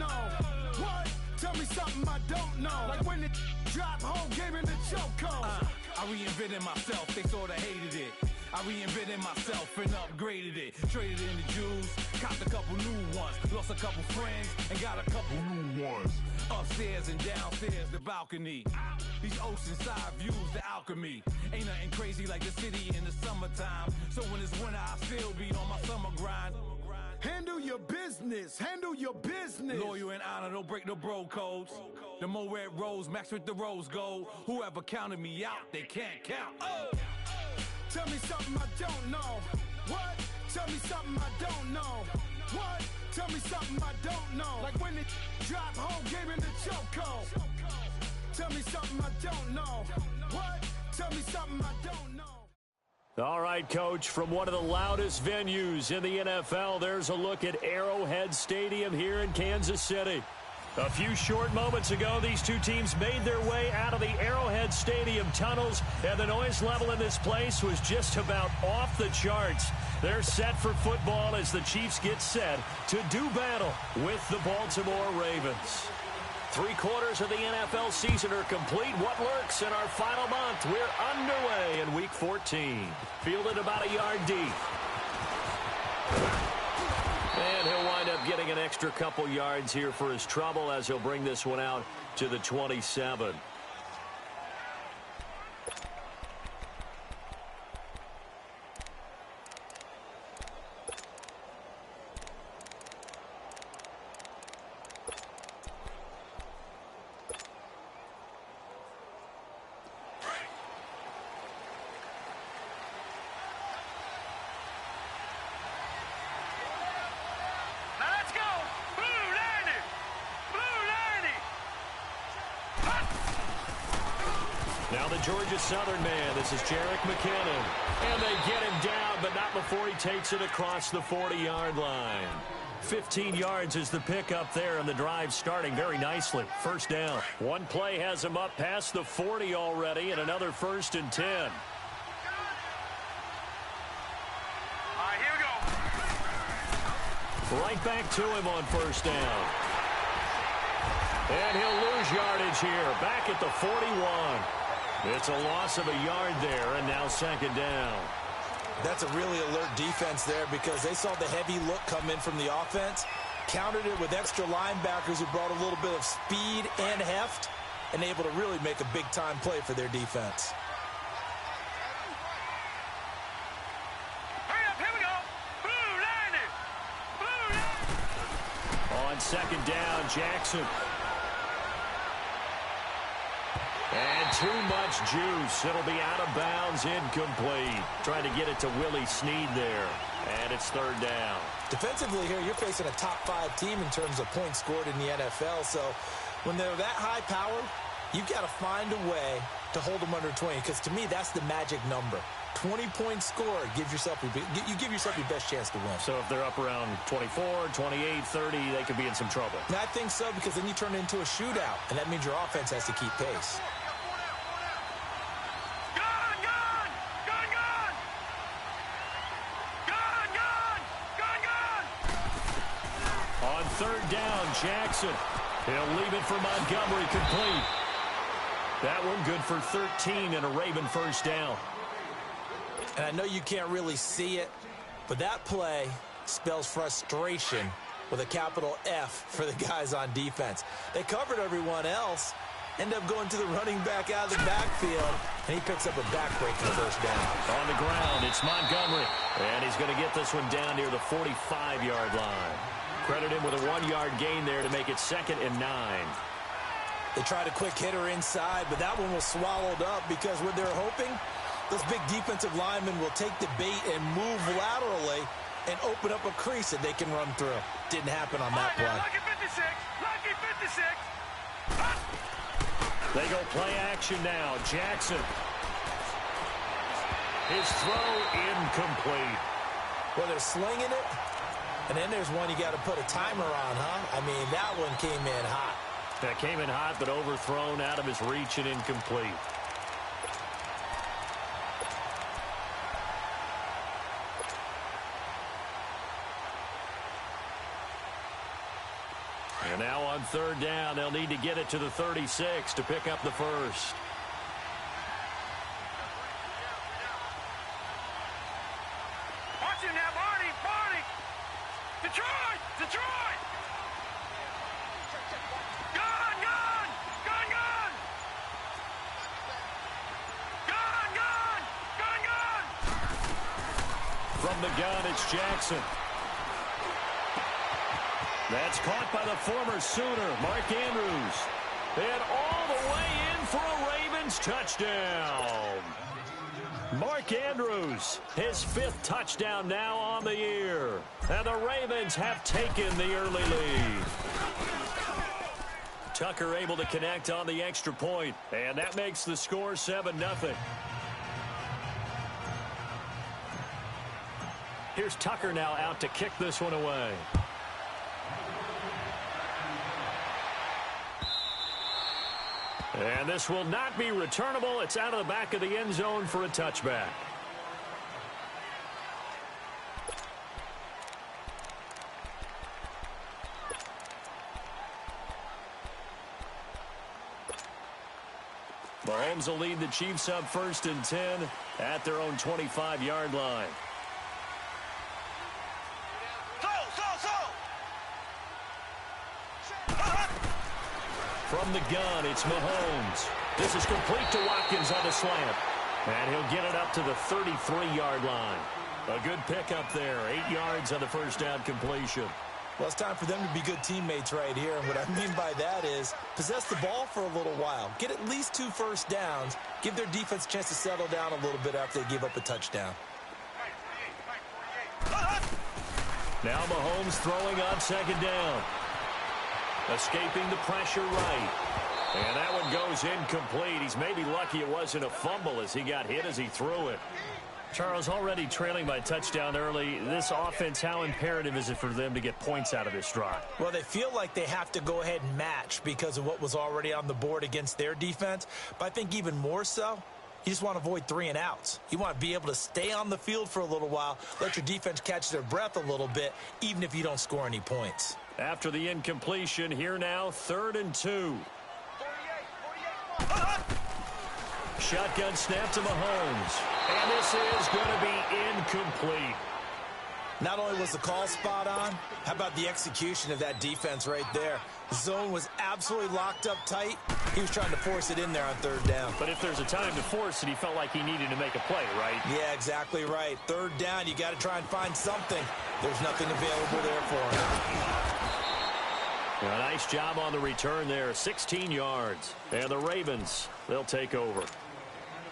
know. What? Tell me something I don't know. Like when it drop whole game in the chokehold. I reinvented myself, they sorta hated it. I reinvented myself and upgraded it. Traded in the Jews, copped a couple new ones. Lost a couple friends and got a couple new ones. Upstairs and downstairs, the balcony. These oceanside views, the alchemy. Ain't nothing crazy like the city in the summertime. So when it's winter, I still be on my summer grind. Handle your business, handle your business. Loyal and honor, don't break the bro codes. The more red rose, max with the rose gold. Whoever counted me out, they can't count. Oh! Tell me something I don't know. What? Tell me something I don't know. What? Tell me something I don't know. Like when it drop whole game in the chokehold. Tell me something I don't know. What? Tell me something I don't know. All right, Coach, from one of the loudest venues in the NFL, there's a look at Arrowhead Stadium here in Kansas City. A few short moments ago, these two teams made their way out of the Arrowhead Stadium tunnels, and the noise level in this place was just about off the charts. They're set for football as the Chiefs get set to do battle with the Baltimore Ravens. 3/4 of the NFL season are complete. What lurks in our final month? We're underway in Week 14. Fielded about a yard deep. And he'll wind up getting an extra couple yards here for his trouble as he'll bring this one out to the 27. Now the Georgia Southern man, this is Jerick McKinnon. And they get him down, but not before he takes it across the 40-yard line. 15 yards is the pickup there, and the drive starting very nicely. First down. One play has him up past the 40 already, and another 1st and 10. All right, here we go. Right back to him on first down. And he'll lose yardage here, back at the 41. It's a loss of a yard there, and now 2nd down. That's a really alert defense there because they saw the heavy look come in from the offense, countered it with extra linebackers who brought a little bit of speed and heft, and able to really make a big-time play for their defense. Hurry up, here we go. Blue line it. Blue line. On 2nd down, Jackson. And too much juice. It'll be out of bounds, incomplete. Trying to get it to Willie Snead there. And it's 3rd down. Defensively here, you're facing a top 5 team in terms of points scored in the NFL. So when they're that high powered, you've got to find a way to hold them under 20. Because to me, that's the magic number. 20 points scored. You give yourself your best chance to win. So if they're up around 24, 28, 30, they could be in some trouble. And I think so, because then you turn it into a shootout. And that means your offense has to keep pace. On 3rd down, Jackson. He'll leave it for Montgomery, complete. That one good for 13 and a Raven 1st down. And I know you can't really see it, but that play spells frustration with a capital F for the guys on defense. They covered everyone else, end up going to the running back out of the backfield, and he picks up a backbreaking 1st down. On the ground, it's Montgomery. And he's going to get this one down near the 45-yard line. Credit him with a 1-yard gain there to make it 2nd and 9. They tried a quick hitter inside, but that one was swallowed up because what they're hoping, those big defensive linemen will take the bait and move laterally and open up a crease that they can run through. Didn't happen on that play. Lucky 56. Lucky 56. They go play action now. Jackson. His throw incomplete. Well, they're slinging it, and then there's one you got to put a timer on, huh? I mean, that one came in hot. That came in hot, but overthrown out of his reach and incomplete. And now on third down, they'll need to get it to the 36 to pick up the first. Watch him now, Barney, Barney. Detroit, Detroit. Gun, gun, gun, gun. Gun, gun, gun, gun. From the gun, it's Jackson. That's caught by the former Sooner, Mark Andrews. And all the way in for a Ravens touchdown. Mark Andrews, his 5th touchdown now on the year. And the Ravens have taken the early lead. Tucker able to connect on the extra point, and that makes the score 7-0. Here's Tucker now out to kick this one away. And this will not be returnable. It's out of the back of the end zone for a touchback. Mahomes will lead the Chiefs up 1st and 10 at their own 25-yard line. From the gun, it's Mahomes. This is complete to Watkins on the slant. And he'll get it up to the 33-yard line. A good pickup there. 8 yards on the first down completion. Well, it's time for them to be good teammates right here. And what I mean by that is possess the ball for a little while. Get at least 2 first downs. Give their defense a chance to settle down a little bit after they give up a touchdown. Now Mahomes throwing on 2nd down. Escaping the pressure right. And that one goes incomplete. He's maybe lucky it wasn't a fumble as he got hit as he threw it. Charles, already trailing by touchdown early. This offense, how imperative is it for them to get points out of this drive? Well, they feel like they have to go ahead and match because of what was already on the board against their defense. But I think even more so, you just want to avoid 3 and outs. You want to be able to stay on the field for a little while, let your defense catch their breath a little bit, even if you don't score any points. After the incompletion, here now, 3rd and 2. Shotgun snap to Mahomes. And this is going to be incomplete. Not only was the call spot on, how about the execution of that defense right there? The zone was absolutely locked up tight. He was trying to force it in there on 3rd down. But if there's a time to force it, he felt like he needed to make a play, right? Yeah, exactly right. 3rd down, you got to try and find something. There's nothing available there for him. A nice job on the return there, 16 yards. And the Ravens, they'll take over.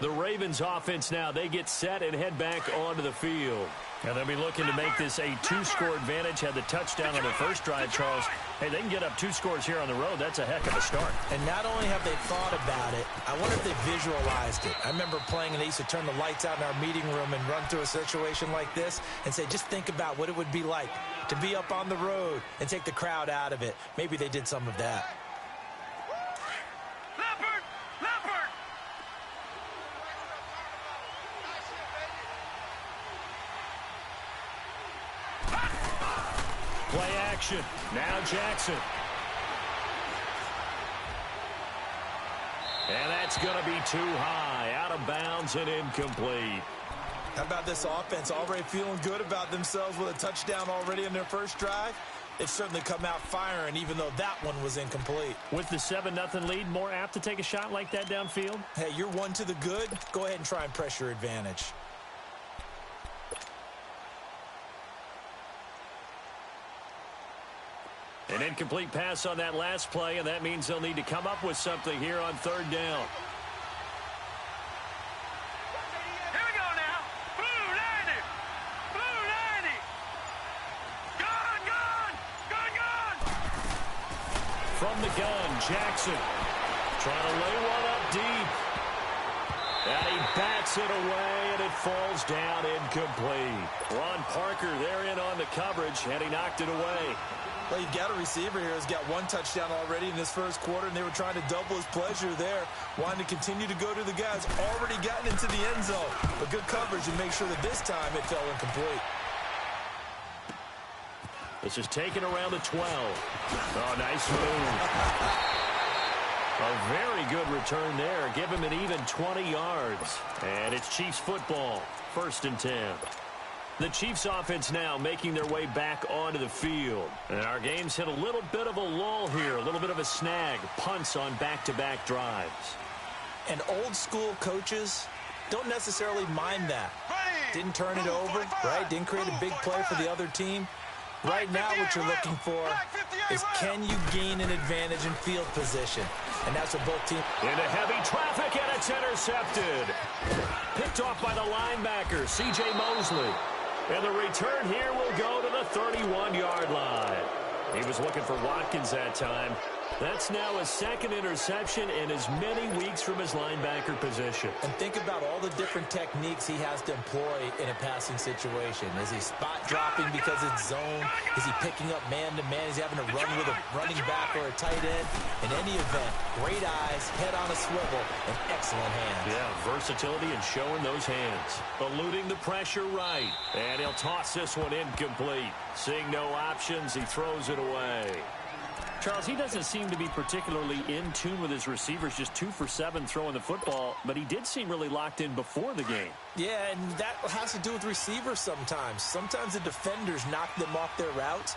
The Ravens offense now, they get set and head back onto the field. And they'll be looking to make this a 2-score advantage. Had the touchdown on the first drive, Charles. Hey, they can get up 2 scores here on the road. That's a heck of a start. And not only have they thought about it, I wonder if they visualized it. I remember playing and they used to turn the lights out in our meeting room and run through a situation like this and say, just think about what it would be like to be up on the road and take the crowd out of it. Maybe they did some of that. Play action. Now Jackson. And that's going to be too high. Out of bounds and incomplete. How about this offense already feeling good about themselves with a touchdown already in their first drive? They've certainly come out firing, even though that one was incomplete. With the 7-0 lead, more apt to take a shot like that downfield? Hey, you're 1 to the good. Go ahead and try and press your advantage. An incomplete pass on that last play, and that means they'll need to come up with something here on 3rd down. Here we go now. Blue 90. Blue 90. Gun, gun, gun, gun. From the gun, Jackson trying to lay one up deep. And he bats it away, and it falls down incomplete. Ron Parker there in on the coverage, and he knocked it away. Well, you've got a receiver here who's got 1 touchdown already in this first quarter, and they were trying to double his pleasure there, wanting to continue to go to the guys already gotten into the end zone. But good coverage and make sure that this time it fell incomplete. This is taken around the 12. Oh, nice move. A very good return there. Give him an even 20 yards. And it's Chiefs football. 1st and 10. The Chiefs offense now making their way back onto the field. And our game's hit a little bit of a lull here. A little bit of a snag. Punts on back-to-back drives. And old school coaches don't necessarily mind that. Didn't turn it over, right? Didn't create a big play for the other team. Right now what you're looking for is can you gain an advantage in field position? And that's what both teams... Into heavy traffic, and it's intercepted. Picked off by the linebacker, C.J. Mosley. And the return here will go to the 31-yard line. He was looking for Watkins that time. That's now a 2nd interception in as many weeks from his linebacker position. And think about all the different techniques he has to employ in a passing situation. Is he spot dropping because it's zone? Is he picking up man-to-man? Is he having to run with a running back or a tight end? In any event, great eyes, head on a swivel, and excellent hands. Yeah, versatility and showing those hands. Eluding the pressure right. And he'll toss this one incomplete. Seeing no options, he throws it away. Charles, he doesn't seem to be particularly in tune with his receivers, just 2 for 7 throwing the football, but he did seem really locked in before the game. Yeah, and that has to do with receivers sometimes. Sometimes the defenders knock them off their routes,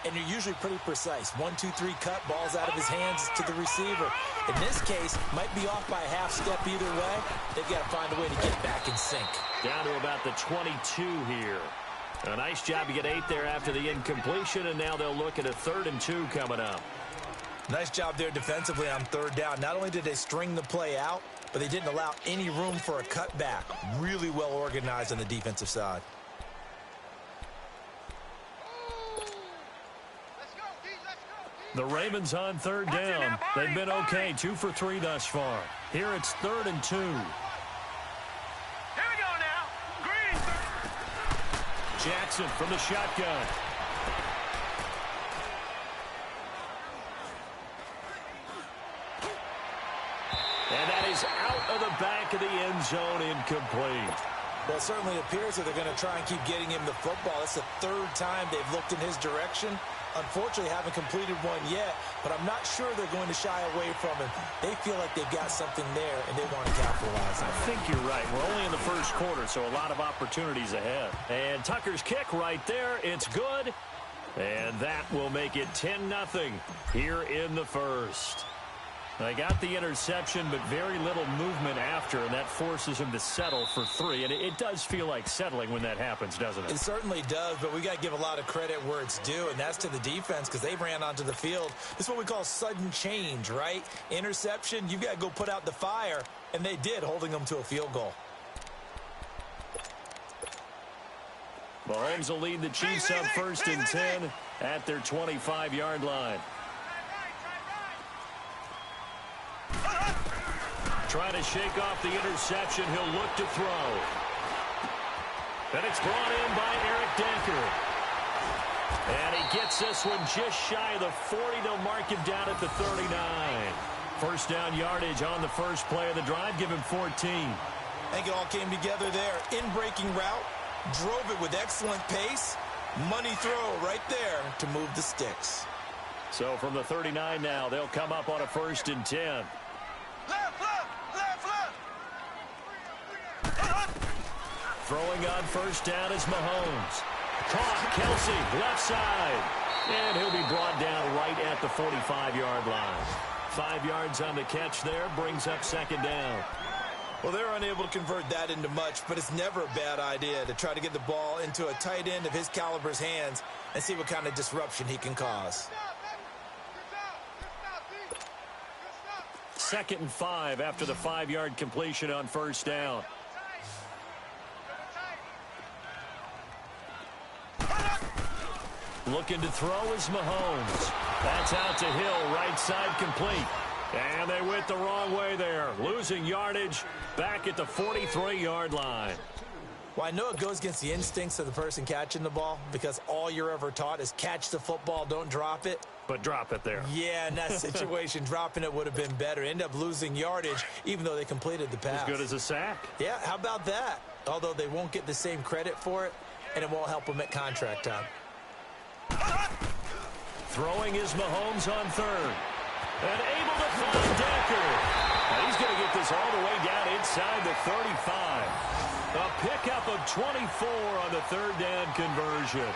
and they're usually pretty precise. 1, 2, 3 cut, balls out of his hands to the receiver. In this case, might be off by a half step either way. They've got to find a way to get back in sync. Down to about the 22 here. A nice job to get 8 there after the incompletion, and now they'll look at a 3rd and 2 coming up. Nice job there defensively on 3rd down. Not only did they string the play out, but they didn't allow any room for a cutback. Really well organized on the defensive side. The Ravens on 3rd down. They've been okay, 2 for 3 thus far. Here it's 3rd and 2. Jackson from the shotgun. And that is out of the back of the end zone, incomplete. Well, it certainly appears that they're going to try and keep getting him the football. It's the 3rd time they've looked in his direction. Unfortunately, haven't completed one yet, but I'm not sure they're going to shy away from him. They feel like they've got something there, and they want to capitalize on it. I think you're right. We're only in the 1st quarter, so a lot of opportunities ahead. And Tucker's kick right there. It's good. And that will make it 10-0 here in the 1st. They got the interception, but very little movement after, and that forces him to settle for 3. And it does feel like settling when that happens, doesn't it? It certainly does, but we got to give a lot of credit where it's due, and that's to the defense because they ran onto the field. This is what we call sudden change, right? Interception, you've got to go put out the fire, and they did, holding them to a field goal. Mahomes will lead the Chiefs up 1st and 10 at their 25-yard line. Trying to shake off the interception. He'll look to throw. And it's brought in by Eric Decker. And he gets this one just shy of the 40. They'll mark him down at the 39. 1st down yardage on the first play of the drive. Give him 14. I think it all came together there. In-breaking route. Drove it with excellent pace. Money throw right there to move the sticks. So from the 39 now, they'll come up on a 1st and 10. Throwing on 1st down is Mahomes. Caught, Kelsey, left side. And he'll be brought down right at the 45-yard line. 5 yards on the catch there, brings up 2nd down. Well, they're unable to convert that into much, but it's never a bad idea to try to get the ball into a tight end of his caliber's hands and see what kind of disruption he can cause. 2nd and 5 after the 5-yard completion on 1st down. Looking to throw is Mahomes. That's out to Hill, right side complete. And they went the wrong way there. Losing yardage back at the 43-yard line. Well, I know it goes against the instincts of the person catching the ball because all you're ever taught is catch the football, don't drop it. But drop it there. Yeah, in that situation, dropping it would have been better. End up losing yardage even though they completed the pass. As good as a sack. Yeah, how about that? Although they won't get the same credit for it, and it won't help them at contract time. Throwing is Mahomes on third. And able to find Decker. And he's going to get this all the way down inside the 35. A pickup of 24 on the third down conversion.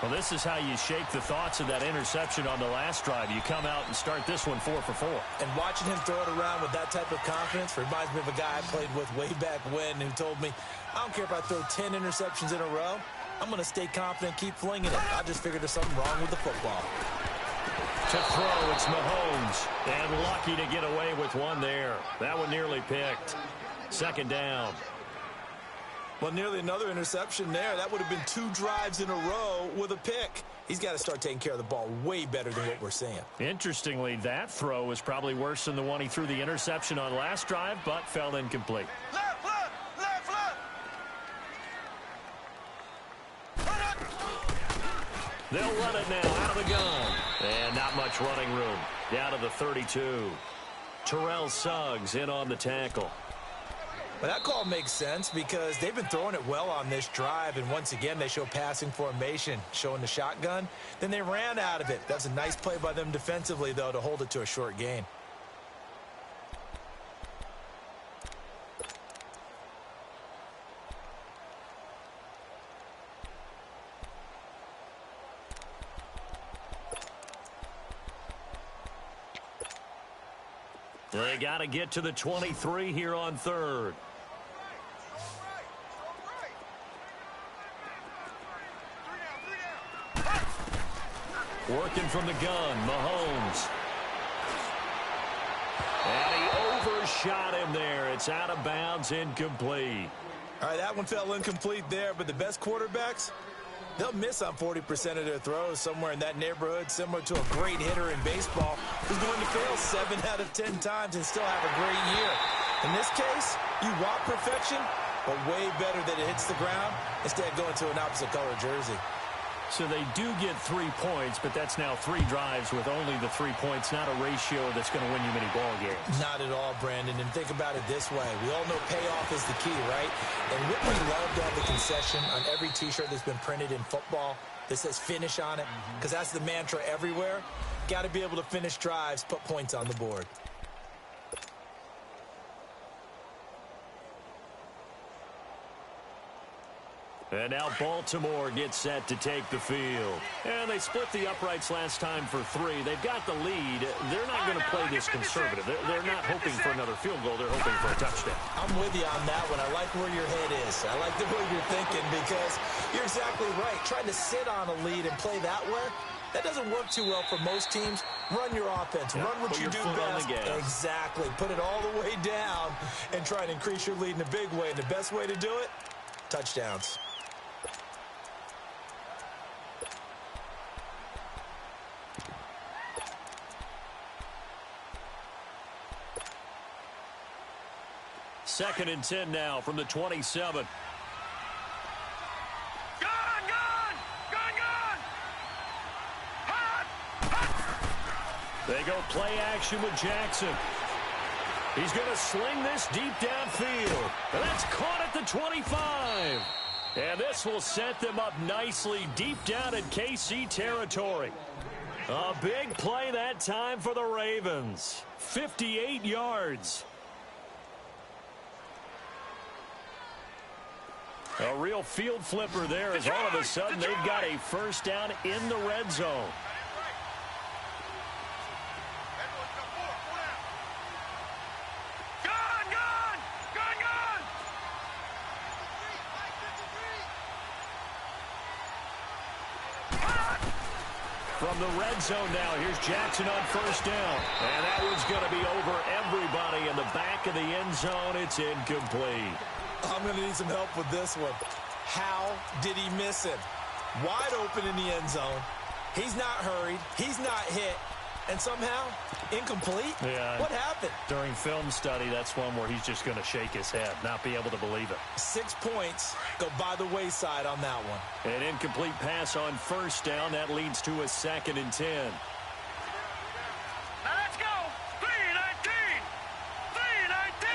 Well, this is how you shake the thoughts of that interception on the last drive. You come out and start this one 4 for 4. And watching him throw it around with that type of confidence reminds me of a guy I played with way back when who told me, I don't care if I throw 10 interceptions in a row. I'm going to stay confident, keep flinging it. I just figured there's something wrong with the football. To throw, it's Mahomes. And lucky to get away with one there. That one nearly picked. Second down. Well, nearly another interception there. That would have been 2 drives in a row with a pick. He's got to start taking care of the ball way better than what we're seeing. Interestingly, that throw was probably worse than the one he threw the interception on last drive, but fell incomplete. Left, left, left, left. They'll run it now out of the gun. And not much running room. Down to the 32. Terrell Suggs in on the tackle. But that call makes sense because they've been throwing it well on this drive, and once again they show passing formation, showing the shotgun. Then they ran out of it. That's a nice play by them defensively, though, to hold it to a short gain. They got to get to the 23 here on third. Working from the gun, Mahomes. And he overshot him there. It's out of bounds, incomplete. All right, that one fell incomplete there, but the best quarterbacks, they'll miss on 40% of their throws, somewhere in that neighborhood, similar to a great hitter in baseball who's going to fail 7 out of 10 times and still have a great year. In this case, you want perfection, but way better that it hits the ground instead of going to an opposite color jersey. So they do get 3 points, but that's now 3 drives with only the 3 points, not a ratio that's going to win you many ball games. Not at all, Brandon. And think about it this way. We all know payoff is the key, right? And wouldn't we love to have the concession on every T-shirt that's been printed in football that says finish on it? Because that's the mantra everywhere. Got to be able to finish drives, put points on the board. And now Baltimore gets set to take the field. And they split the uprights last time for 3. They've got the lead. They're not going to play this conservative. They're not hoping for another field goal. They're hoping for a touchdown. I'm with you on that one. I like where your head is. I like the way you're thinking because you're exactly right. Trying to sit on a lead and play that way, that doesn't work too well for most teams. Run your offense. Run what you do best. Exactly. Put it all the way down and try and increase your lead in a big way. And the best way to do it, touchdowns. Second and 10 now from the 27. Gun, gun! Gun, gun! Hot! Hot! They go play action with Jackson. He's going to sling this deep downfield. And that's caught at the 25. And this will set them up nicely deep down in KC territory. A big play that time for the Ravens. 58 yards. A real field flipper there as all of a sudden they've got a first down in the red zone. Gun, gun! Gun, gun! Hot! From the red zone now, here's Jackson on first down. And that one's going to be over everybody in the back of the end zone. It's incomplete. I'm going to need some help with this one. How did he miss him? Wide open in the end zone. He's not hurried. He's not hit. And somehow, incomplete? Yeah. What happened? During film study, that's one where he's just going to shake his head, not be able to believe it. 6 points go by the wayside on that one. An incomplete pass on first down. That leads to a 2nd and 10. Now let's go! 3-19! 3-19!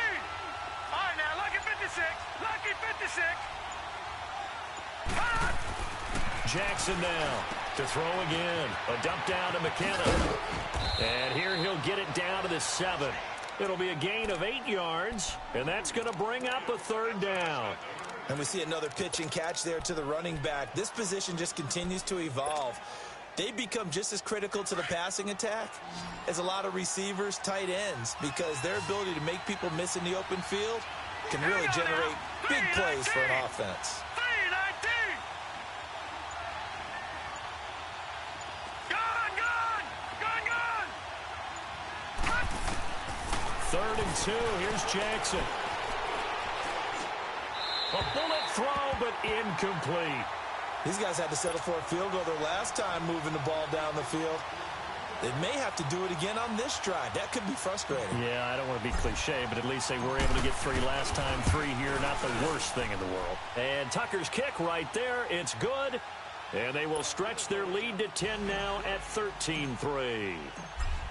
All right, now, lucky 56. Lucky 56. Hot! Jackson now. To throw again. A dump down to McKenna. And here he'll get it down to the 7. It'll be a gain of 8 yards, and that's going to bring up a 3rd down. And we see another pitch and catch there to the running back. This position just continues to evolve. They become just as critical to the passing attack as a lot of receivers, tight ends, because their ability to make people miss in the open field can really generate big plays for an offense. 3rd and 2. Here's Jackson. A bullet throw, but incomplete. These guys had to settle for a field goal their last time moving the ball down the field. They may have to do it again on this drive. That could be frustrating. Yeah, I don't want to be cliche, but at least they were able to get 3 last time. 3 here, not the worst thing in the world. And Tucker's kick right there. It's good. And they will stretch their lead to 10 now at 13-3.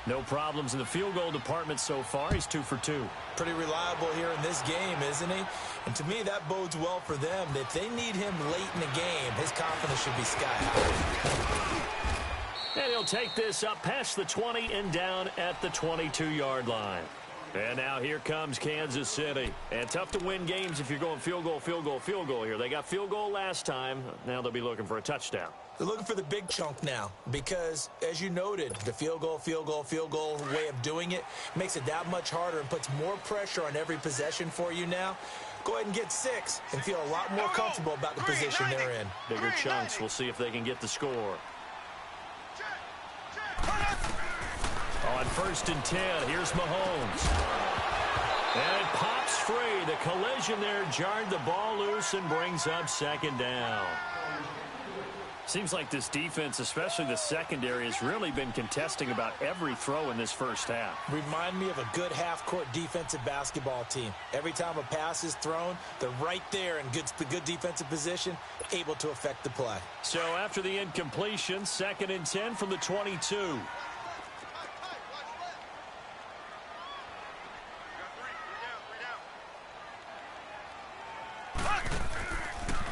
No problems in the field goal department so far. He's 2 for 2. Pretty reliable here in this game, isn't he? And to me, that bodes well for them. If they need him late in the game, his confidence should be sky high. And he'll take this up past the 20 and down at the 22-yard line. And now here comes Kansas City. And tough to win games if you're going field goal, field goal, field goal here. They got field goal last time. Now they'll be looking for a touchdown. They're looking for the big chunk now because, as you noted, the field goal way of doing it makes it that much harder and puts more pressure on every possession for you now. Go ahead and get 6 and feel a lot more comfortable about the position they're in. Bigger chunks. We'll see if they can get the score. On 1st and 10, here's Mahomes. And it pops free. The collision there jarred the ball loose and brings up 2nd down. Seems like this defense, especially the secondary, has really been contesting about every throw in this first half. Remind me of a good half-court defensive basketball team. Every time a pass is thrown, they're right there in good defensive position, able to affect the play. So after the incompletion, 2nd and 10 from the 22.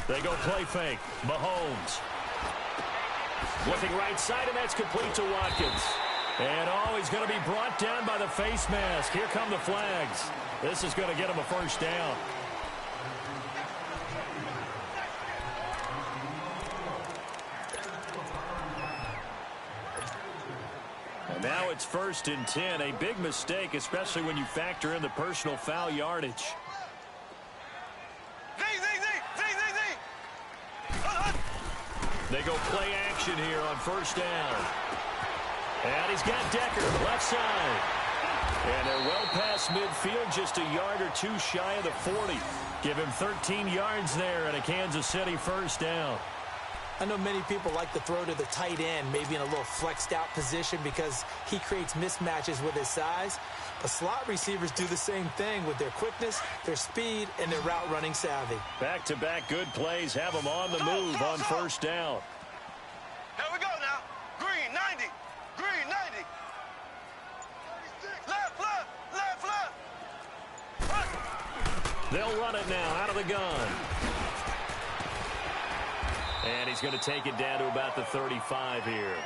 They go play fake. Mahomes. Looking right side, and that's complete to Watkins. And, he's going to be brought down by the face mask. Here come the flags. This is going to get him a 1st down. And now it's 1st and 10. A big mistake, especially when you factor in the personal foul yardage. They go play action here on 1st down. And he's got Decker, left side. And they're well past midfield, just a yard or 2 shy of the 40. Give him 13 yards there and a Kansas City 1st down. I know many people like to throw to the tight end, maybe in a little flexed out position because he creates mismatches with his size. But slot receivers do the same thing with their quickness, their speed, and their route running savvy. Back-to-back good plays have them on the move on 1st down. Here we go now. Green 90. Green 90. Left, left, left, left. They'll run it now out of the gun. And he's going to take it down to about the 35 here.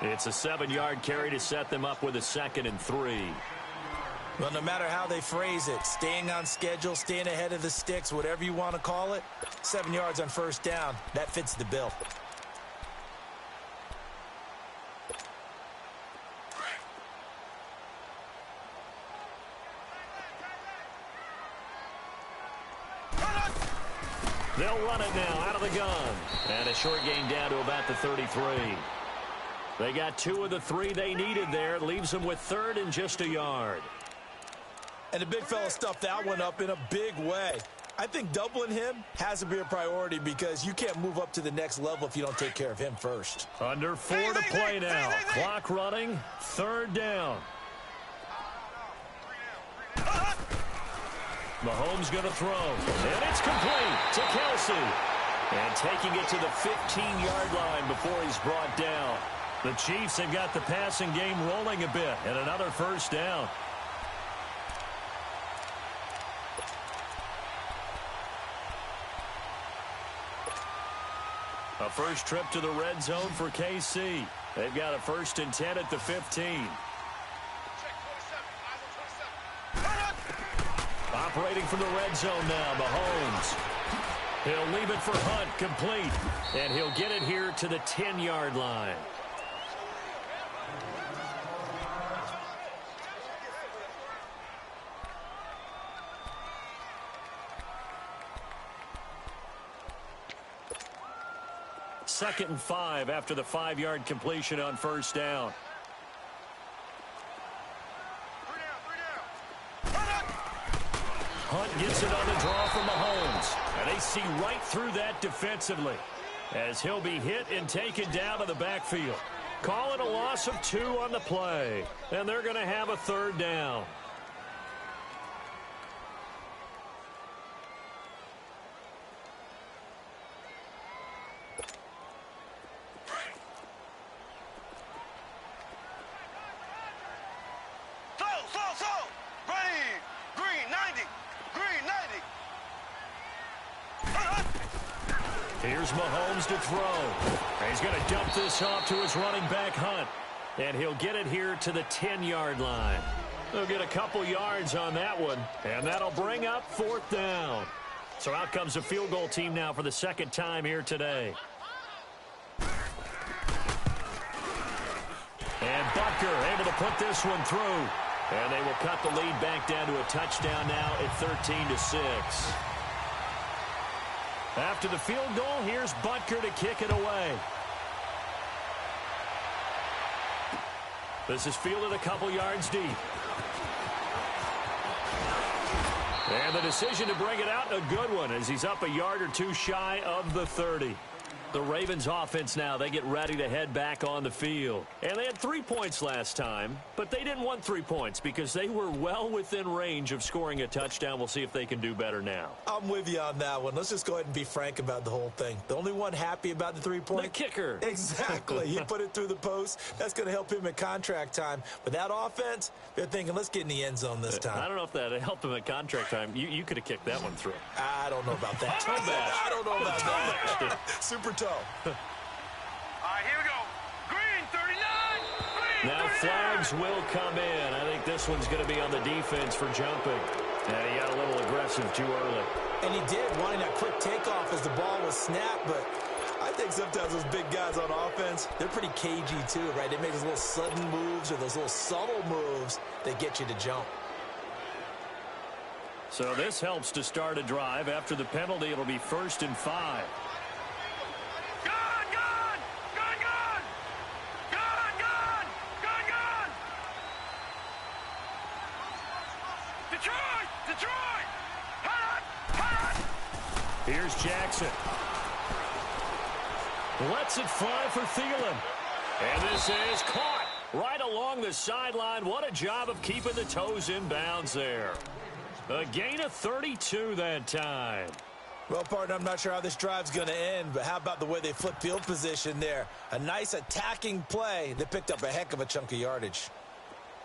It's a 7-yard carry to set them up with a 2nd and 3. Well, no matter how they phrase it, staying on schedule, staying ahead of the sticks, whatever you want to call it, 7 yards on 1st down, that fits the bill. They'll run it now out of the gun. And a short gain down to about the 33. They got 2 of the 3 they needed there. Leaves them with 3rd and just a yard. And the big fella stuffed that one up in a big way. I think doubling him has to be a priority because you can't move up to the next level if you don't take care of him first. Under 4 to play now. Clock running. 3rd down. Mahomes going to throw. And it's complete to Kelsey. And taking it to the 15-yard line before he's brought down. The Chiefs have got the passing game rolling a bit. And another 1st down. A first trip to the red zone for KC. They've got a 1st and 10 at the 15. Operating from the red zone now, Mahomes. He'll leave it for Hunt, complete. And he'll get it here to the 10-yard line. Second and 5 after the 5-yard completion on first down. Hunt gets it on the draw from Mahomes. And they see right through that defensively as he'll be hit and taken down to the backfield. Call it a loss of 2 on the play. And they're going to have a 3rd down. Here's Mahomes to throw. He's going to dump this off to his running back, Hunt. And he'll get it here to the 10-yard line. They'll get a couple yards on that one, and that'll bring up 4th down. So out comes the field goal team now for the 2nd time here today. And Butker able to put this one through. And they will cut the lead back down to a touchdown now at 13-6. After the field goal, here's Butker to kick it away. This is fielded a couple yards deep. And the decision to bring it out, a good one, as he's up a yard or 2 shy of the 30. The Ravens offense now, they get ready to head back on the field. And they had 3 points last time, but they didn't want 3 points because they were well within range of scoring a touchdown. We'll see if they can do better now. I'm with you on that one. Let's just go ahead and be frank about the whole thing. The only one happy about the 3-point? The kicker. Exactly. He put it through the post. That's going to help him at contract time. But that offense, they're thinking, let's get in the end zone this time. I don't know if that helped him at contract time. You could have kicked that one through. I don't know about that. Toe bash. I don't know about that. Super toe. All right, here we go. Green, 39. Green, Now 39. flags will come in. I think this one's going to be on the defense for jumping. And he got a little aggressive too early. And he did, wanting that quick takeoff as the ball was snapped. But I think sometimes those big guys on offense, they're pretty cagey too, right? They make those little sudden moves or those little subtle moves that get you to jump. So this helps to start a drive. After the penalty, it'll be 1st and 5. Detroit! Hot! Here's Jackson. Lets it fly for Thielen. And this is caught right along the sideline. What a job of keeping the toes in bounds there. A gain of 32 that time. Well, partner, I'm not sure how this drive's going to end, but how about the way they flip field position there? A nice attacking play. They picked up a heck of a chunk of yardage.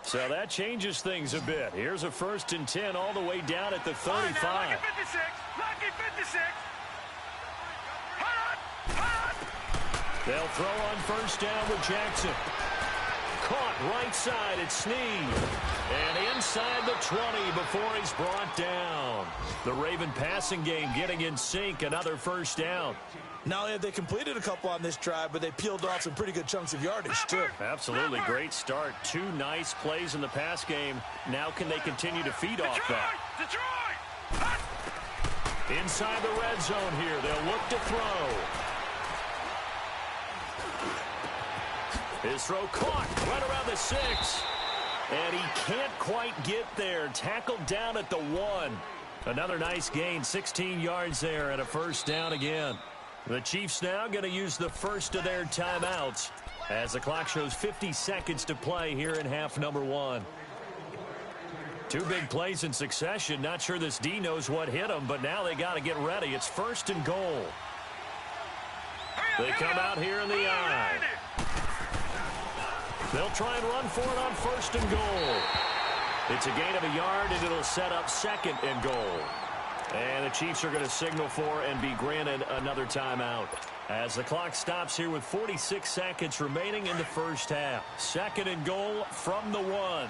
So that changes things a bit. Here's a 1st and 10 all the way down at the 35. Lucky 56. Lucky 56. Hot! They'll throw on 1st down with Jackson. Caught right side at Snead. And inside the 20 before he's brought down. The Raven passing game getting in sync. Another 1st down. Not only have they completed a couple on this drive, but they peeled off some pretty good chunks of yardage, too. Absolutely. Great start. 2 nice plays in the pass game. Now can they continue to feed off that? Detroit! Inside the red zone here. They'll look to throw. His throw caught right around the 6. And he can't quite get there. Tackled down at the 1. Another nice gain. 16 yards there and a 1st down again. The Chiefs now going to use the first of their timeouts as the clock shows 50 seconds to play here in half number 1. 2 big plays in succession. Not sure this D knows what hit him, but now they got to get ready. It's 1st and goal. They come out here in the eye. They'll try and run for it on 1st and goal. It's a gain of a yard, and it'll set up 2nd and goal. And the Chiefs are going to signal for and be granted another timeout. As the clock stops here with 46 seconds remaining in the first half. 2nd and goal from the 1.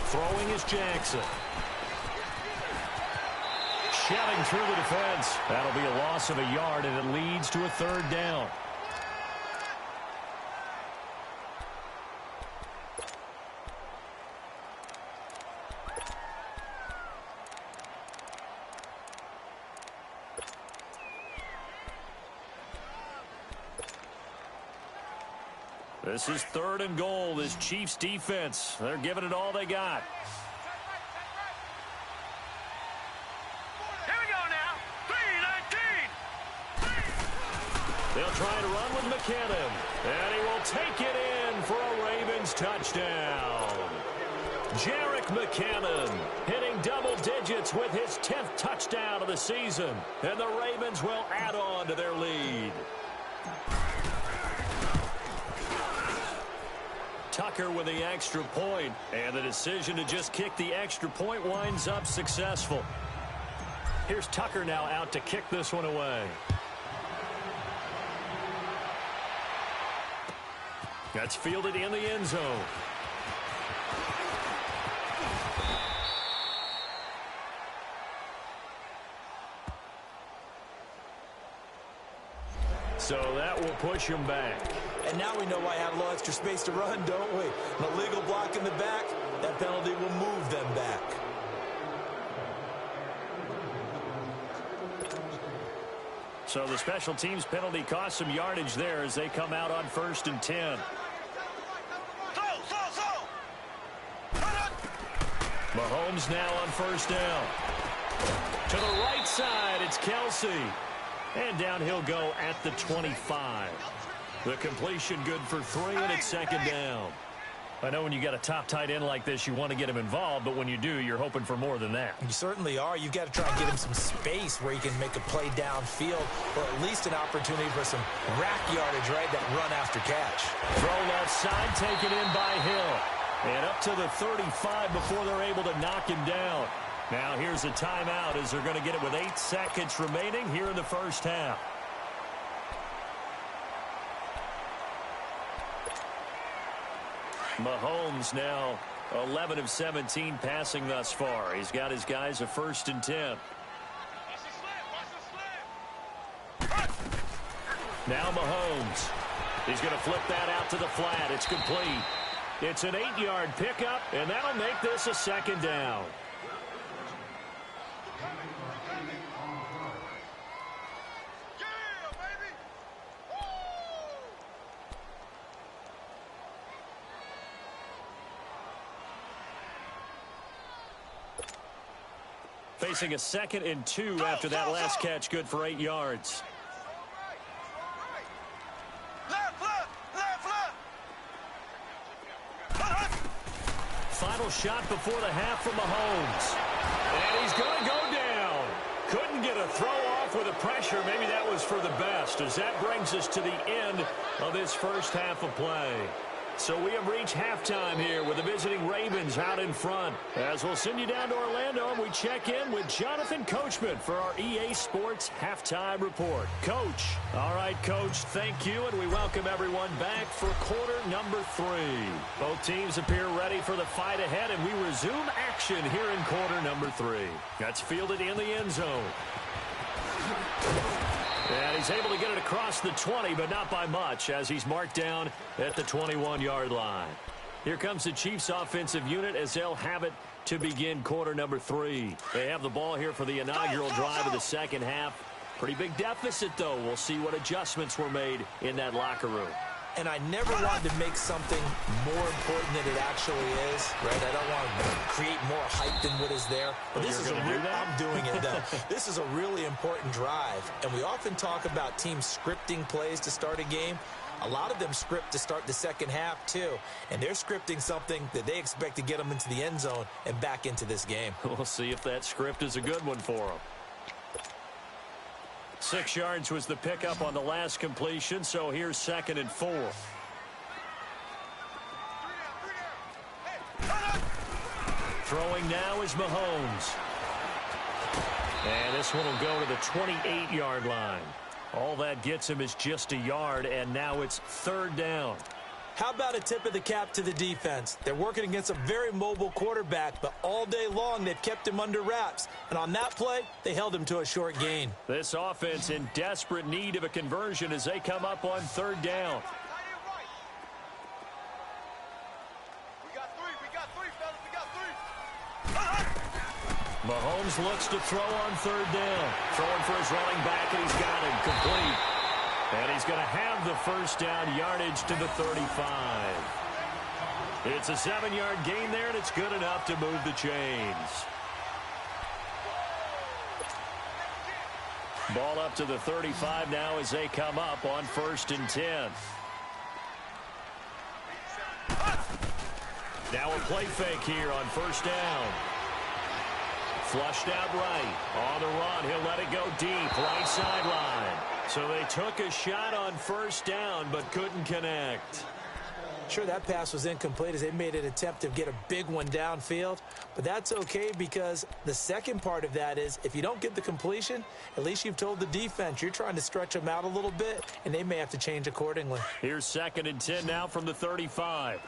Throwing is Jackson. Shelling through the defense. That'll be a loss of a yard, and it leads to a 3rd down. This is 3rd and goal. This Chiefs defense, they're giving it all they got. Here we go now. 3-19. They'll try to run with McKinnon. And he will take it in for a Ravens touchdown. Jerick McKinnon hitting double digits with his 10th touchdown of the season. And the Ravens will add on to their lead. Tucker with the extra point, and the decision to just kick the extra point winds up successful. Here's Tucker now out to kick this one away. That's fielded in the end zone. So that will push him back. And now we know why I have a little extra space to run, don't we? An illegal block in the back, that penalty will move them back. So the special teams penalty cost some yardage there as they come out on 1st and 10. Mahomes now on 1st down. To the right side, it's Kelsey. And down he'll go at the 25. The completion good for 3, and it's 2nd down. I know when you got a top tight end like this, you want to get him involved, but when you do, you're hoping for more than that. You certainly are. You've got to try and get him some space where he can make a play downfield, or at least an opportunity for some rack yardage, right? That run after catch. Throw left side, taken in by Hill. And up to the 35 before they're able to knock him down. Now here's a timeout as they're going to get it with 8 seconds remaining here in the first half. Mahomes now 11 of 17 passing thus far. He's got his guys a 1st and 10. Now Mahomes. He's going to flip that out to the flat. It's complete. It's an 8-yard pickup, and that'll make this a 2nd down. Facing a 2nd and 2 after that last catch, good for 8 yards. Final shot before the half from Mahomes. And he's going to go down. Couldn't get a throw off with the pressure. Maybe that was for the best, as that brings us to the end of this first half of play. So we have reached halftime here with the visiting Ravens out in front. As we'll send you down to Orlando, and we check in with Jonathan Coachman for our EA Sports Halftime Report. Coach. All right, Coach, thank you, and we welcome everyone back for quarter number 3. Both teams appear ready for the fight ahead, and we resume action here in quarter number 3. That's fielded in the end zone. And he's able to get it across the 20, but not by much, as he's marked down at the 21-yard line. Here comes the Chiefs offensive unit as they'll have it to begin quarter number 3. They have the ball here for the inaugural drive of the second half. Pretty big deficit, though. We'll see what adjustments were made in that locker room. And I never wanted to make something more important than it actually is, right? I don't want to create more hype than what is there. But this is I'm doing it, though. This is a really important drive. And we often talk about teams scripting plays to start a game. A lot of them script to start the second half, too. And they're scripting something that they expect to get them into the end zone and back into this game. We'll see if that script is a good one for them. 6 yards was the pickup on the last completion, so here's 2nd and 4. Throwing now is Mahomes. And this one will go to the 28-yard line. All that gets him is just a yard, and now it's third down. How about a tip of the cap to the defense? They're working against a very mobile quarterback, but all day long they've kept him under wraps. And on that play, they held him to a short gain. This offense in desperate need of a conversion as they come up on third down. Mahomes looks to throw on third down. Throwing for his running back, and he's got him complete. And he's going to have the first down, yardage to the 35. It's a 7-yard gain there, and it's good enough to move the chains. Ball up to the 35 now as they come up on 1st and 10. Now a play fake here on 1st down. Flushed out right. On the run, he'll let it go deep, right sideline. So they took a shot on 1st down, but couldn't connect. Sure, that pass was incomplete as they made an attempt to get a big one downfield. But that's okay because the second part of that is if you don't get the completion, at least you've told the defense you're trying to stretch them out a little bit, and they may have to change accordingly. Here's 2nd and 10 now from the 35.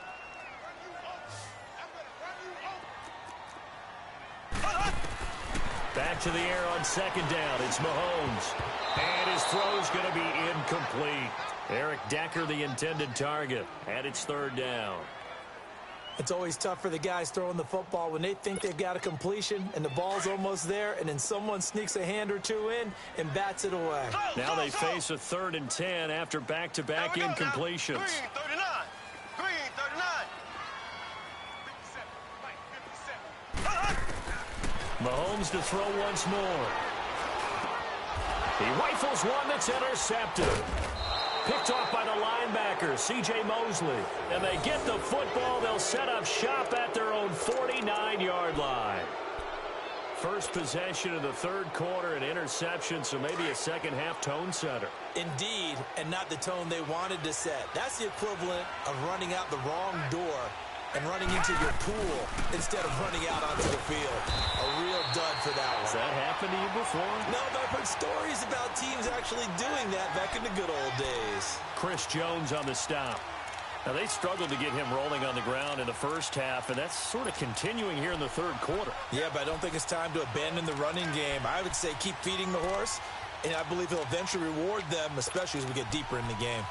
Back to the air on 2nd down. It's Mahomes. And his throw's going to be incomplete. Eric Decker, the intended target. And it's 3rd down. It's always tough for the guys throwing the football when they think they've got a completion and the ball's almost there, and then someone sneaks a hand or two in and bats it away. Now they face a 3rd and 10 after back-to-back incompletions. Green, 39. Green, 39. Mahomes to throw once more. He rifles one that's intercepted. Picked off by the linebacker, C.J. Mosley. And they get the football. They'll set up shop at their own 49-yard line. First possession of the 3rd quarter, an interception, so maybe a second-half tone setter. Indeed, and not the tone they wanted to set. That's the equivalent of running out the wrong door and running into your pool instead of running out onto the field. A real dud for that one. Has that happened to you before? No, but I've heard stories about teams actually doing that back in the good old days. Chris Jones on the stop. Now, they struggled to get him rolling on the ground in the first half, and that's sort of continuing here in the 3rd quarter. Yeah, but I don't think it's time to abandon the running game. I would say keep feeding the horse, and I believe he'll eventually reward them, especially as we get deeper in the game.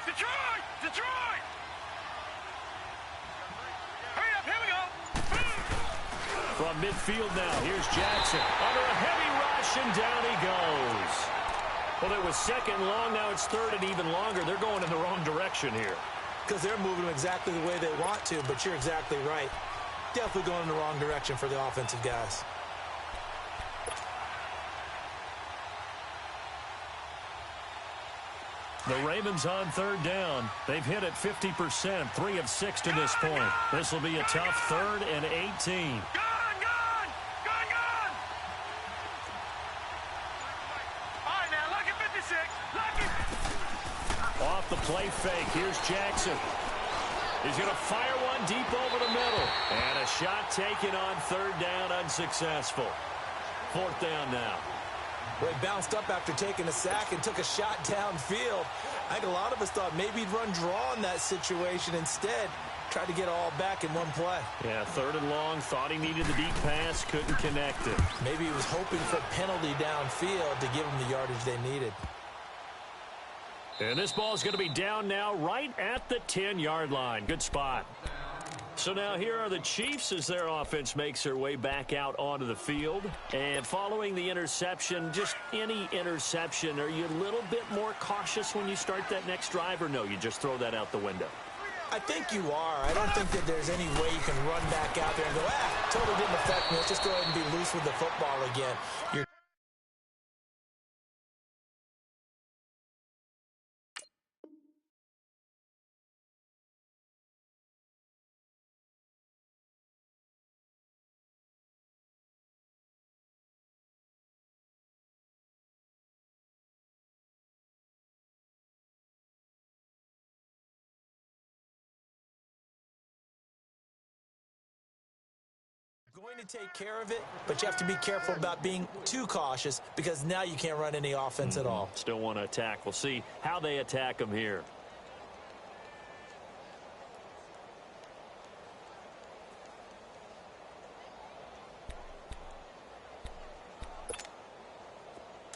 Detroit! Detroit! Hurry up, here we go! From midfield now, here's Jackson. Under a heavy rush, and down he goes. Well, it was 2nd long, now it's 3rd and even longer. They're going in the wrong direction here. Because they're moving them exactly the way they want to, but you're exactly right. Definitely going in the wrong direction for the offensive guys. The Ravens on 3rd down. They've hit it 50%, 3 of 6 to this point. This will be a tough 3rd and 18. Gone! Gone! Gone! Gone! All right, now, lucky 56. Lucky. Off the play fake, here's Jackson. He's going to fire one deep over the middle. And a shot taken on 3rd down, unsuccessful. 4th down now. Well, he bounced up after taking a sack and took a shot downfield. I think a lot of us thought maybe he'd run draw in that situation. Instead, tried to get all back in one play. Yeah, 3rd and long, thought he needed the deep pass, couldn't connect it. Maybe he was hoping for a penalty downfield to give him the yardage they needed. And this ball's going to be down now right at the 10-yard line. Good spot. So now here are the Chiefs as their offense makes their way back out onto the field. And following the interception, just any interception, are you a little bit more cautious when you start that next drive, or no, you just throw that out the window? I think you are. I don't think that there's any way you can run back out there and go, totally didn't affect me. Let's just go ahead and be loose with the football again. You're Going to take care of it, but you have to be careful about being too cautious because now you can't run any offense at all. Still want to attack. We'll see how they attack them here.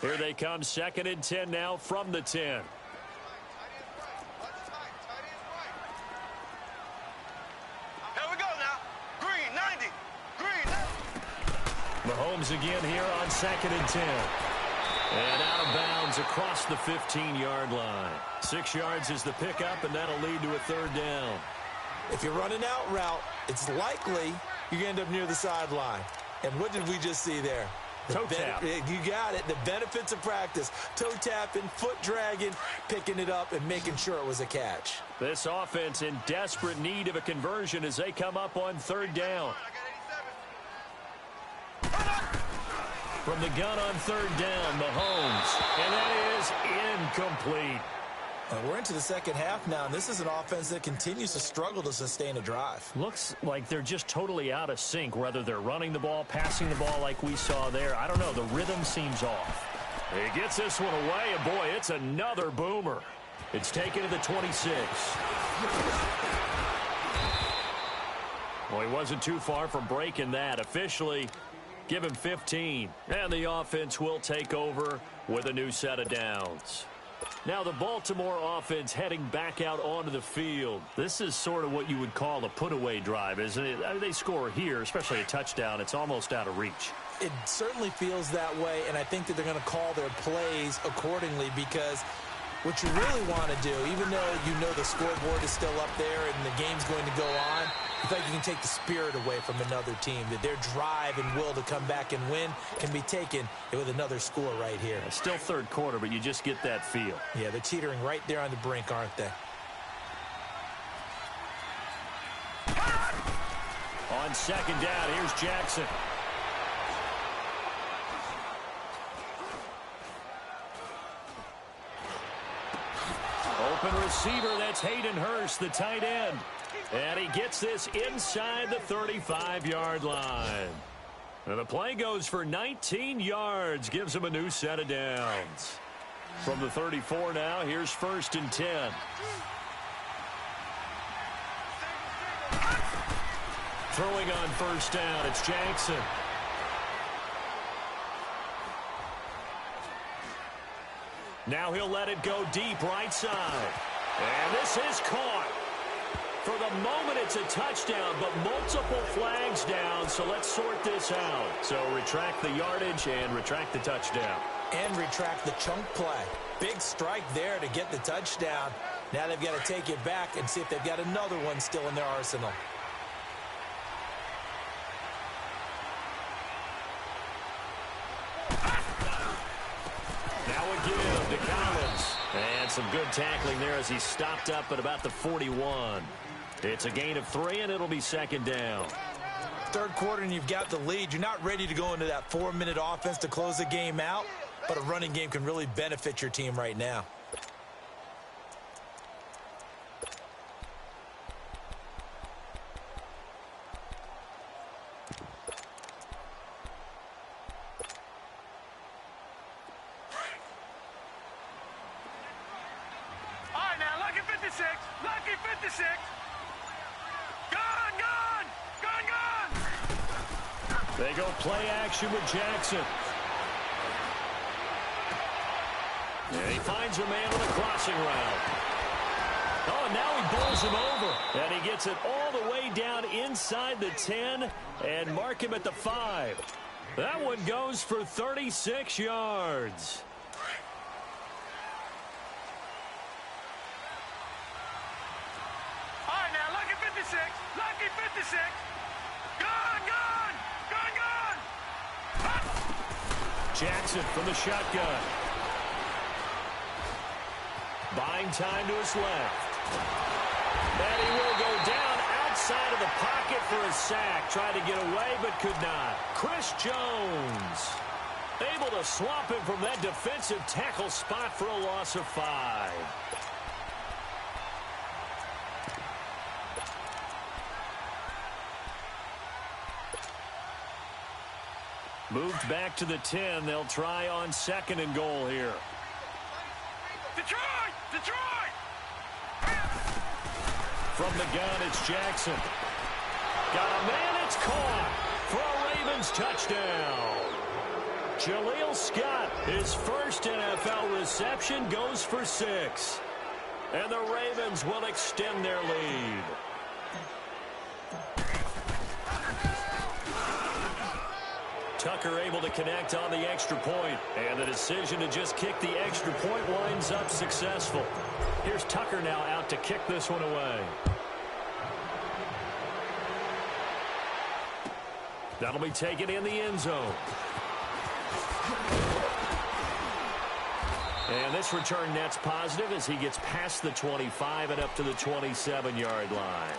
Here they come, 2nd and 10 now from the 10. Here we go now. Green, 90. Green. Mahomes again here on 2nd and 10. And out of bounds across the 15-yard line. 6 yards is the pickup, and that'll lead to a 3rd down. If you're running out route, it's likely you're going to end up near the sideline. And what did we just see there? Toe tap. You got it. The benefits of practice. Toe tapping, foot dragging, picking it up, and making sure it was a catch. This offense in desperate need of a conversion as they come up on 3rd down. From the gun on 3rd down, Mahomes. And that is incomplete. We're into the 2nd half now, and this is an offense that continues to struggle to sustain a drive. Looks like they're just totally out of sync, whether they're running the ball, passing the ball like we saw there. I don't know. The rhythm seems off. He gets this one away, and boy, it's another boomer. It's taken to the 26. Well, he wasn't too far from breaking that. Officially, give him 15. And the offense will take over with a new set of downs. Now the Baltimore offense heading back out onto the field. This is sort of what you would call a put-away drive, isn't it? I mean, they score here, especially a touchdown. It's almost out of reach. It certainly feels that way, and I think that they're going to call their plays accordingly because what you really want to do, even though you know the scoreboard is still up there and the game's going to go on, I think you can take the spirit away from another team, that their drive and will to come back and win can be taken with another score right here. It's still 3rd quarter, but you just get that feel. Yeah, they're teetering right there on the brink, aren't they? On 2nd down, here's Jackson. Open receiver, that's Hayden Hurst, the tight end. And he gets this inside the 35-yard line. And the play goes for 19 yards, gives him a new set of downs. From the 34 now, here's 1st and 10. Throwing on 1st down, it's Jackson. Now he'll let it go deep right side. And this is caught. For the moment, it's a touchdown, but multiple flags down, so let's sort this out. So retract the yardage and retract the touchdown. And retract the chunk play. Big strike there to get the touchdown. Now they've got to take it back and see if they've got another one still in their arsenal. Now a give to Collins. And some good tackling there as he stopped up at about the 41. It's a gain of 3, and it'll be 2nd down. 3rd quarter, and you've got the lead. You're not ready to go into that 4-minute offense to close the game out, but a running game can really benefit your team right now. All right, now, lucky 56. Lucky 56. Gone, gone. Gone, gone. They go play action with Jackson. And he finds a man on a crossing route. Oh, and now he bowls him over. And he gets it all the way down inside the 10 and mark him at the 5. That one goes for 36 yards. All right, now, lucky 56. Lucky 56. Gone, gone. Gone, gone. Jackson from the shotgun. Buying time to his left. And he will go down outside of the pocket for a sack. Tried to get away, but could not. Chris Jones able to swap him from that defensive tackle spot for a loss of 5. Moved back to the 10. They'll try on 2nd and goal here. Detroit! Detroit! From the gun, it's Jackson. Got a man, it's caught for a Ravens touchdown. Jaleel Scott, his first NFL reception, goes for 6. And the Ravens will extend their lead. Tucker able to connect on the extra point, and the decision to just kick the extra point winds up successful. Here's Tucker now out to kick this one away. That'll be taken in the end zone. And this return net's positive as he gets past the 25 and up to the 27-yard line.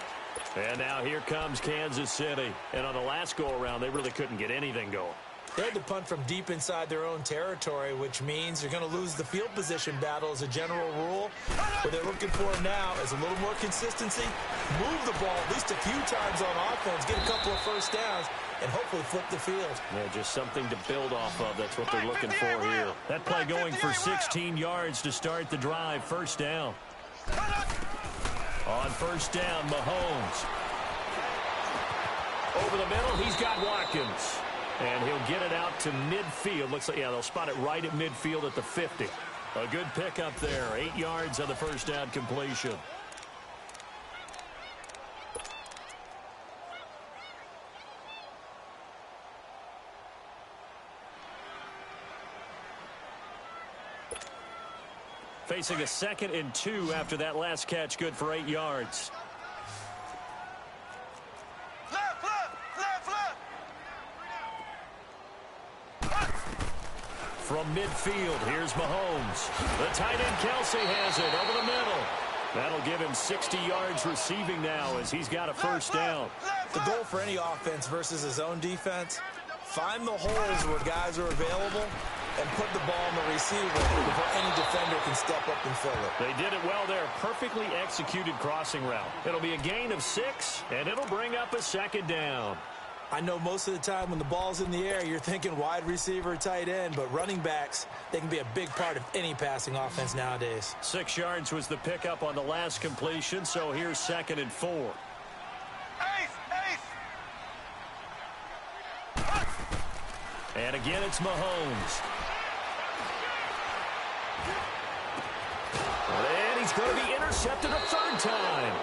And now here comes Kansas City. And on the last go-around, they really couldn't get anything going. They had to punt from deep inside their own territory, which means you're going to lose the field position battle as a general rule. What they're looking for now is a little more consistency, move the ball at least a few times on offense, get a couple of first downs, and hopefully flip the field. Yeah, just something to build off of. That's what they're looking for here. That play going for 16 yards to start the drive. First down. On first down, Mahomes. Over the middle, he's got Watkins. And he'll get it out to midfield. Looks like, yeah, they'll spot it right at midfield at the 50. A good pickup there. 8 yards on the first down completion. Facing a 2nd and 2 after that last catch, good for 8 yards. Left, left, left, left. From midfield, here's Mahomes. The tight end Kelsey has it over the middle. That'll give him 60 yards receiving now as he's got a first down. The goal for any offense versus his own defense, find the holes where guys are available and put the ball on the receiver before any defender can step up and fill it. They did it well there. Perfectly executed crossing route. It'll be a gain of 6, and it'll bring up a 2nd down. I know most of the time when the ball's in the air, you're thinking wide receiver, tight end, but running backs, they can be a big part of any passing offense nowadays. 6 yards was the pickup on the last completion, so here's 2nd and 4. Ace, ace. And again, it's Mahomes. And he's going to be intercepted a 3rd time.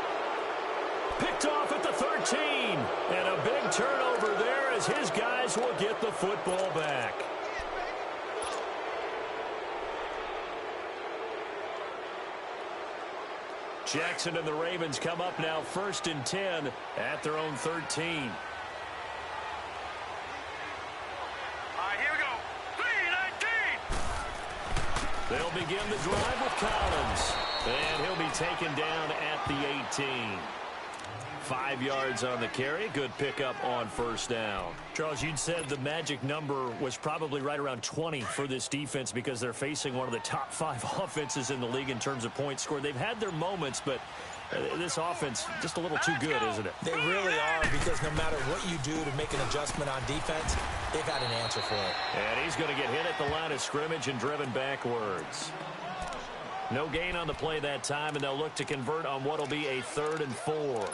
Picked off at the 13. And a big turnover there as his guys will get the football back. Jackson and the Ravens come up now 1st and 10 at their own 13. They'll begin the drive with Collins. And he'll be taken down at the 18. 5 yards on the carry. Good pickup on first down. Charles, you'd said the magic number was probably right around 20 for this defense because they're facing one of the top 5 offenses in the league in terms of points scored. They've had their moments, but this offense just a little too good, isn't it? They really are, because no matter what you do to make an adjustment on defense, they've got an answer for it. And he's going to get hit at the line of scrimmage and driven backwards. No gain on the play that time, and they'll look to convert on what will be a 3rd and 4.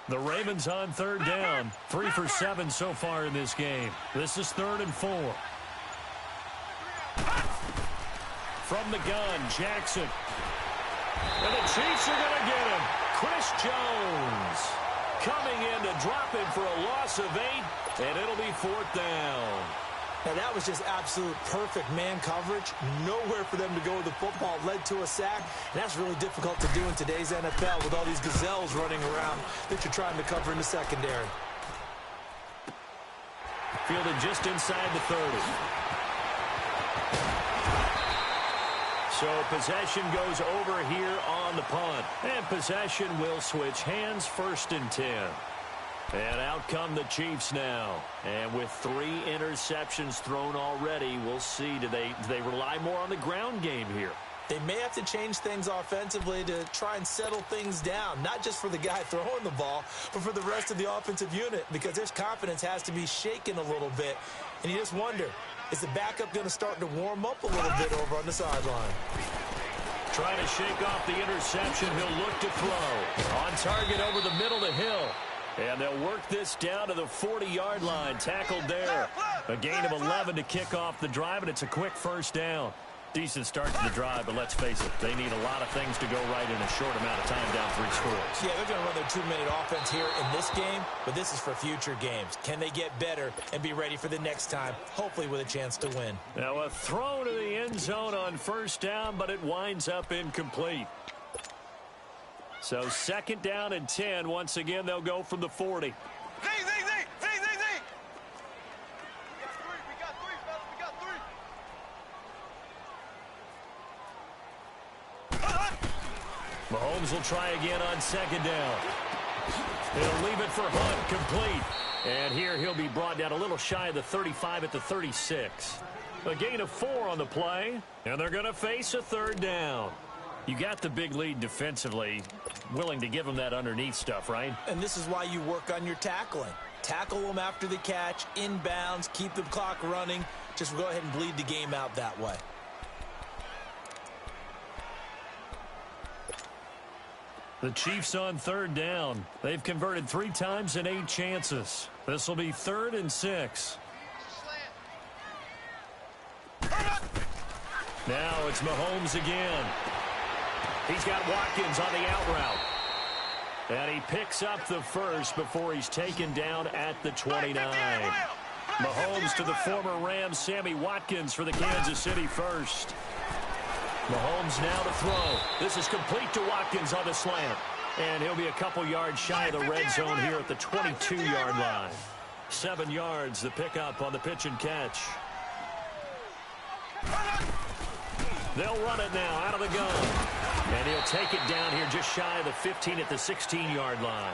The Ravens on 3rd down. 3 for 7 so far in this game. This is 3rd and 4. From the gun, Jackson. And the Chiefs are going to get him. Chris Jones coming in to drop him for a loss of 8, and it'll be 4th down. Now, that was just absolute perfect man coverage. Nowhere for them to go with the football. Led to a sack, and that's really difficult to do in today's NFL with all these gazelles running around that you're trying to cover in the secondary. Fielded just inside the 30. So possession goes over here on the punt. And possession will switch hands, 1st and 10. And out come the Chiefs now. And with 3 interceptions thrown already, we'll see. Do they rely more on the ground game here? They may have to change things offensively to try and settle things down, not just for the guy throwing the ball, but for the rest of the offensive unit, because their confidence has to be shaken a little bit. And you just wonder, is the backup going to start to warm up a little bit over on the sideline? Trying to shake off the interception. He'll look to throw. On target over the middle to Hill. And they'll work this down to the 40-yard line. Tackled there. A gain of 11 to kick off the drive, and it's a quick first down. Decent start to the drive, but let's face it, they need a lot of things to go right in a short amount of time, down 3 scores. Yeah, they're going to run their 2-minute offense here in this game, but this is for future games. Can they get better and be ready for the next time, hopefully with a chance to win? Now a throw to the end zone on first down, but it winds up incomplete. So 2nd down and 10. Once again, they'll go from the 40. Mahomes will try again on 2nd down. He'll leave it for Hunt, complete. And here he'll be brought down a little shy of the 35 at the 36. A gain of 4 on the play, and they're going to face a 3rd down. You got the big lead defensively, willing to give them that underneath stuff, right? And this is why you work on your tackling. Tackle them after the catch, inbounds, keep the clock running. Just go ahead and bleed the game out that way. The Chiefs on 3rd down. They've converted 3 times in 8 chances. This will be 3rd and 6. Now it's Mahomes again. He's got Watkins on the out route. And he picks up the first before he's taken down at the 29. Mahomes to the former Rams, Sammy Watkins for the Kansas City first. Mahomes now to throw. This is complete to Watkins on the slant. And he'll be a couple yards shy of the red zone here at the 22-yard line. 7 yards, the pickup on the pitch and catch. They'll run it now out of the gun. And he'll take it down here just shy of the 15 at the 16-yard line.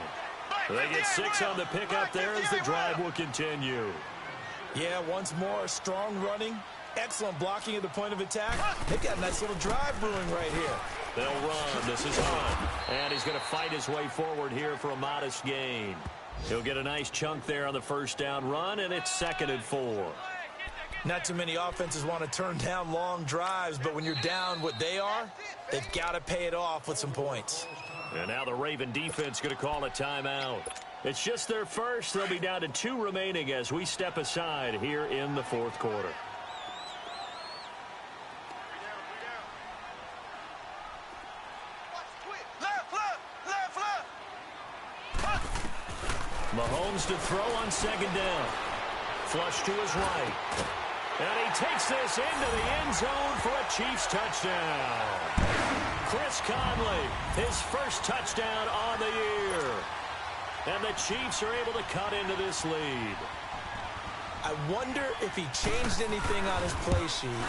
They get 6 on the pickup there as the drive will continue. Yeah, once more, strong running. Excellent blocking at the point of attack. They've got a nice little drive brewing right here. They'll run. This is Hunt. And he's going to fight his way forward here for a modest gain. He'll get a nice chunk there on the first down run, and it's 2nd and 4. Not too many offenses want to turn down long drives, but when you're down what they are, they've got to pay it off with some points. And now the Raven defense going to call a timeout. It's just their first. They'll be down to 2 remaining as we step aside here in the 4th quarter. Mahomes to throw on 2nd down. Flush to his right. And he takes this into the end zone for a Chiefs touchdown. Chris Conley, his first touchdown on the year. And the Chiefs are able to cut into this lead. I wonder if he changed anything on his play sheet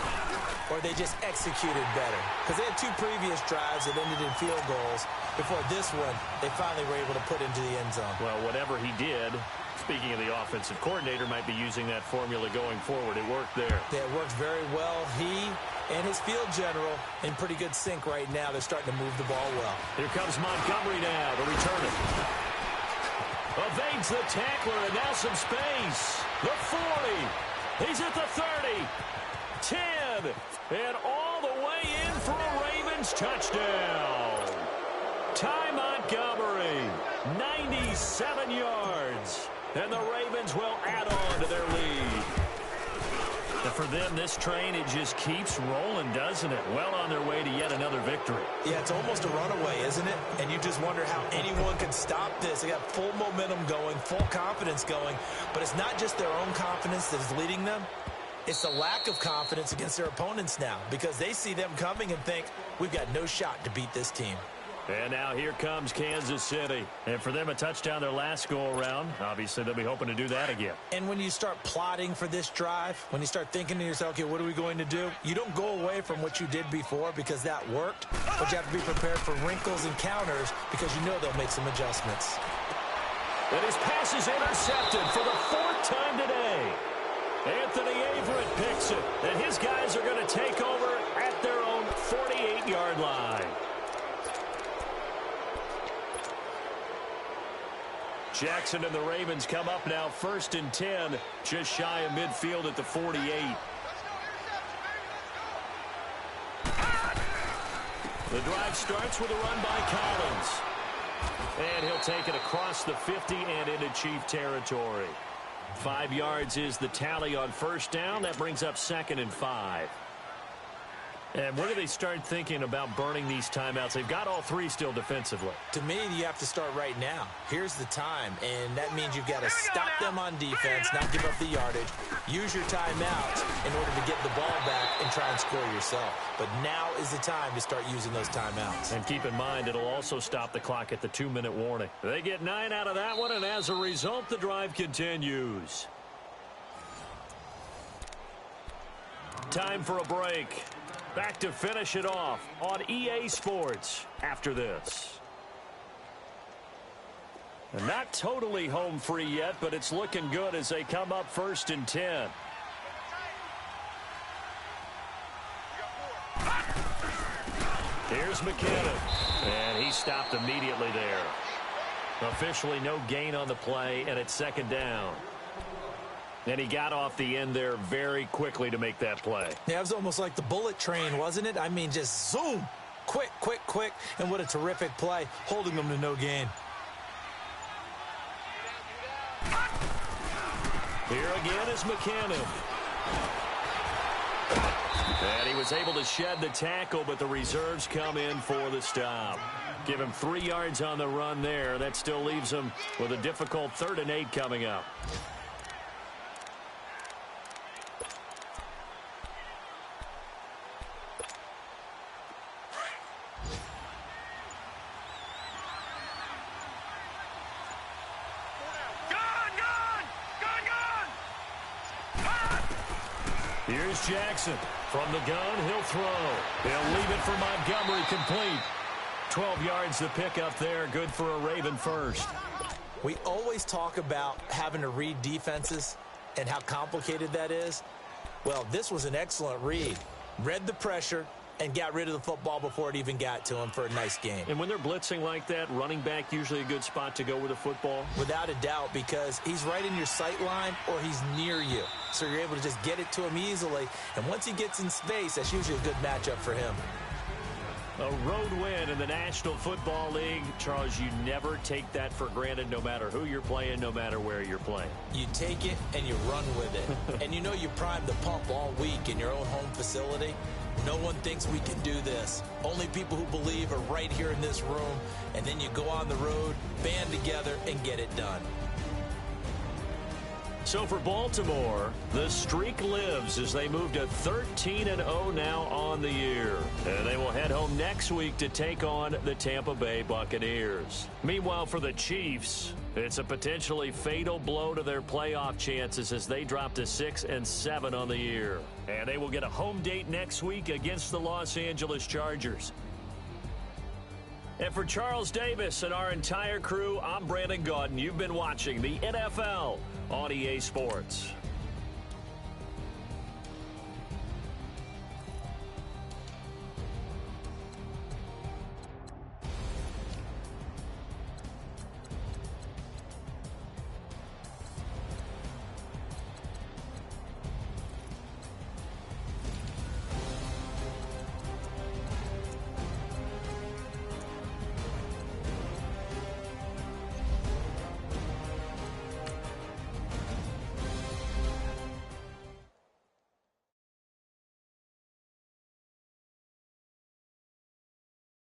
or they just executed better. Because they had 2 previous drives that ended in field goals. Before this one, they finally were able to put into the end zone. Well, whatever he did, speaking of the offensive coordinator, might be using that formula going forward. It worked there. Yeah, it worked very well. He and his field general in pretty good sync right now. They're starting to move the ball well. Here comes Montgomery now to return it. Evades the tackler, and now some space. The 40. He's at the 30. 10. And all the way in for a Ravens touchdown. Ty Montgomery, 97 yards. And the Ravens will add on to their lead. And for them, this train, it just keeps rolling, doesn't it? Well on their way to yet another victory. Yeah, it's almost a runaway, isn't it? And you just wonder how anyone could stop this. They got full momentum going, full confidence going. But it's not just their own confidence that is leading them. It's the lack of confidence against their opponents now because they see them coming and think, we've got no shot to beat this team. And now here comes Kansas City. And for them, a touchdown their last go-around. Obviously, they'll be hoping to do that again. And when you start plotting for this drive, when you start thinking to yourself, okay, what are we going to do? You don't go away from what you did before because that worked. But you have to be prepared for wrinkles and counters because you know they'll make some adjustments. And his pass is intercepted for the 4th time today. Anthony Averett picks it, and his guys are going to take over at their own 48-yard line. Jackson and the Ravens come up now 1st and 10, just shy of midfield at the 48. The drive starts with a run by Collins. And he'll take it across the 50 and into Chief territory. 5 yards is the tally on first down. That brings up 2nd and 5. And when do they start thinking about burning these timeouts? They've got all 3 still defensively. To me, you have to start right now. Here's the time, and that means you've got to stop them on defense, not give up the yardage, use your timeouts in order to get the ball back and try and score yourself. But now is the time to start using those timeouts. And keep in mind, it'll also stop the clock at the 2-minute warning. They get 9 out of that one, and as a result, the drive continues. Time for a break. Back to finish it off on EA Sports after this. And not totally home free yet, but it's looking good as they come up 1st and 10. Here's McKinnon, and he stopped immediately there. Officially no gain on the play, and it's 2nd down. And he got off the end there very quickly to make that play. Yeah, it was almost like the bullet train, wasn't it? I mean, just zoom. Quick, quick, quick. And what a terrific play, holding them to no gain. Here again is McKinnon. And he was able to shed the tackle, but the reserves come in for the stop. Give him 3 yards on the run there. That still leaves him with a difficult 3rd and 8 coming up. Here's Jackson. From the gun, he'll throw. He'll leave it for Montgomery, complete. 12 yards to pick up there. Good for a Raven first. We always talk about having to read defenses and how complicated that is. Well, this was an excellent read. Read the pressure and got rid of the football before it even got to him for a nice game. And when they're blitzing like that, running back usually a good spot to go with the football? Without a doubt, because he's right in your sight line or he's near you. So you're able to just get it to him easily. And once he gets in space, that's usually a good matchup for him. A road win in the National Football League. Charles, you never take that for granted no matter who you're playing, no matter where you're playing. You take it and you run with it. And you know you primed the pump all week in your own home facility. No one thinks we can do this. Only people who believe are right here in this room. And then you go on the road, band together, and get it done. So for Baltimore, the streak lives as they move to 13-0 now on the year. And they will head home next week to take on the Tampa Bay Buccaneers. Meanwhile, for the Chiefs, it's a potentially fatal blow to their playoff chances as they drop to 6-7 on the year. And they will get a home date next week against the Los Angeles Chargers. And for Charles Davis and our entire crew, I'm Brandon Gaudin. You've been watching the NFL on EA Sports.